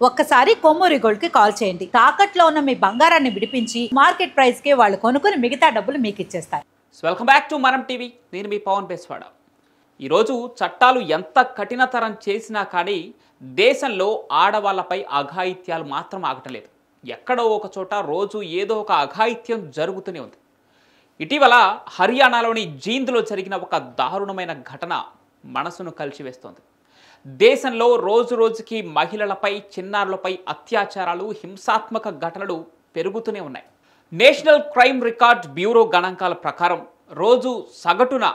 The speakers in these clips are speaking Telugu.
ఒక్కసారి కొమ్మూరి గోల్డ్ కి కాల్ చేయండి. తాకట్లో ఉన్న మీ బంగారాన్ని విడిపించి మార్కెట్ ప్రైస్ కి వాళ్ళు కొనుక్కుని మిగతా డబ్బులు మీకు ఇచ్చేస్తారు. వెల్కమ్ బ్యాక్ టు మనం టీవీ. నేను మీ పవన్ బేస్వాడ. ఈరోజు చట్టాలు ఎంత కఠినతరం చేసినా కానీ దేశంలో ఆడవాళ్లపై అఘాయిత్యాలు మాత్రం ఆగటలేదు. ఎక్కడో ఒక చోట రోజు ఏదో ఒక అఘాయిత్యం జరుగుతూనే ఉంది. ఇటీవల హర్యానాలోని జీంద్లో జరిగిన ఒక దారుణమైన ఘటన మనసును కలిచివేస్తోంది. దేశంలో రోజు రోజుకి మహిళలపై, చిన్నారులపై అత్యాచారాలు, హింసాత్మక ఘటనలు పెరుగుతూనే ఉన్నాయి. నేషనల్ క్రైమ్ రికార్డ్ బ్యూరో గణాంకాల ప్రకారం రోజు సగటున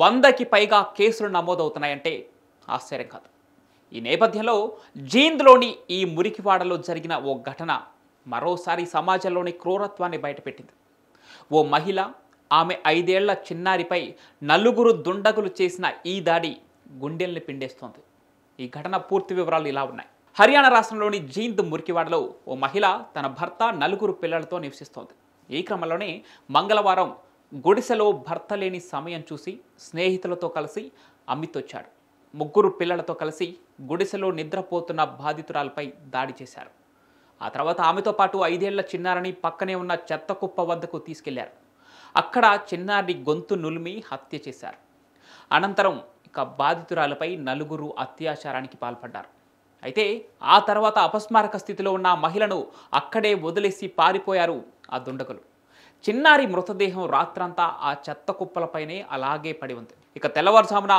100కి పైగా కేసులు నమోదవుతున్నాయంటే ఆశ్చర్యం కాదు. ఈ నేపథ్యంలో జీంద్లోని ఈ మురికివాడలో జరిగిన ఓ ఘటన మరోసారి సమాజంలోని క్రూరత్వాన్ని బయటపెట్టింది. ఓ మహిళ, ఆమె 5 ఏళ్ల చిన్నారిపై నలుగురు దుండగులు చేసిన ఈ దాడి గుండెల్ని పిండేస్తోంది. ఈ ఘటన పూర్తి వివరాలు ఇలా ఉన్నాయి. హర్యానా రాష్ట్రంలోని జీంద్ మురికివాడలో ఓ మహిళ తన భర్త, 4 పిల్లలతో నివసిస్తోంది. ఈ క్రమంలోనే మంగళవారం గుడిసెలో భర్త లేని సమయం చూసి స్నేహితులతో కలిసి అమిత్ వచ్చాడు. 3 పిల్లలతో కలిసి గుడిసెలో నిద్రపోతున్న బాధితురాలపై దాడి చేశారు. ఆ తర్వాత ఆమెతో పాటు 5 ఏళ్ల చిన్నారిని పక్కనే ఉన్న చెత్త కుప్ప వద్దకు తీసుకెళ్లారు. అక్కడ చిన్నారిని గొంతు నులిమి హత్య చేశారు. అనంతరం ఇక బాధితురాలపై 4 అత్యాచారానికి పాల్పడ్డారు. అయితే ఆ తర్వాత అపస్మారక స్థితిలో ఉన్న మహిళను అక్కడే వదిలేసి పారిపోయారు ఆ దుండగులు. చిన్నారి మృతదేహం రాత్రంతా ఆ చెత్త కుప్పలపైనే అలాగే పడి ఉంది. ఇక తెల్లవారుజామున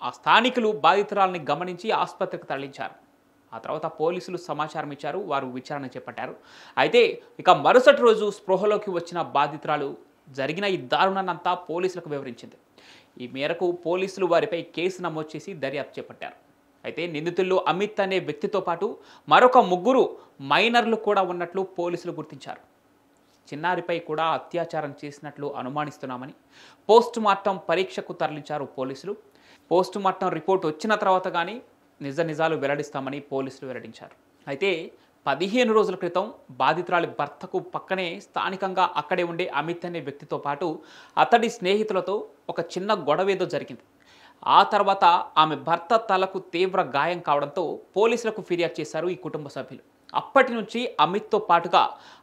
ఆ స్థానికులు బాధితురాలని గమనించి ఆసుపత్రికి తరలించారు. ఆ తర్వాత పోలీసులు సమాచారం ఇచ్చారు. వారు విచారణ చేపట్టారు. అయితే ఇక మరుసటి రోజు స్పృహలోకి వచ్చిన బాధితురాలు జరిగిన ఈ దారుణాన్నంతా పోలీసులకు వివరించింది. ఈ మేరకు పోలీసులు వారిపై కేసు నమోదు చేసి దర్యాప్తు చేపట్టారు. అయితే నిందితుల్లో అమిత్ అనే వ్యక్తితో పాటు మరొక 3 మైనర్లు కూడా ఉన్నట్లు పోలీసులు గుర్తించారు. చిన్నారిపై కూడా అత్యాచారం చేసినట్లు అనుమానిస్తున్నామని పోస్టుమార్టం పరీక్షకు తరలించారు పోలీసులు. పోస్టుమార్టం రిపోర్ట్ వచ్చిన తర్వాత కానీ నిజాలు వెల్లడిస్తామని పోలీసులు వెల్లడించారు. అయితే 15 రోజుల క్రితం బాధితురాలి భర్తకు పక్కనే స్థానికంగా అక్కడే ఉండే అమిత్ అనే వ్యక్తితో పాటు అతడి స్నేహితులతో ఒక చిన్న గొడవేదో జరిగింది. ఆ తర్వాత ఆమె భర్త తలకు తీవ్ర గాయం కావడంతో పోలీసులకు ఫిర్యాదు చేశారు ఈ కుటుంబ సభ్యులు. అప్పటి నుంచి అమిత్తో పాటుగా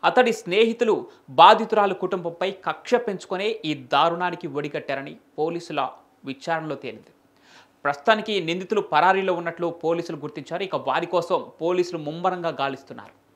అతడి స్నేహితులు బాధితురాలు కుటుంబంపై కక్ష పెంచుకునే ఈ దారుణానికి ఒడిగట్టారని పోలీసుల విచారణలో తేలింది. ప్రస్తుతానికి నిందితులు పరారీలో ఉన్నట్లు పోలీసులు గుర్తించారు. ఇక వారి కోసం పోలీసులు ముమ్మరంగా గాలిస్తున్నారు.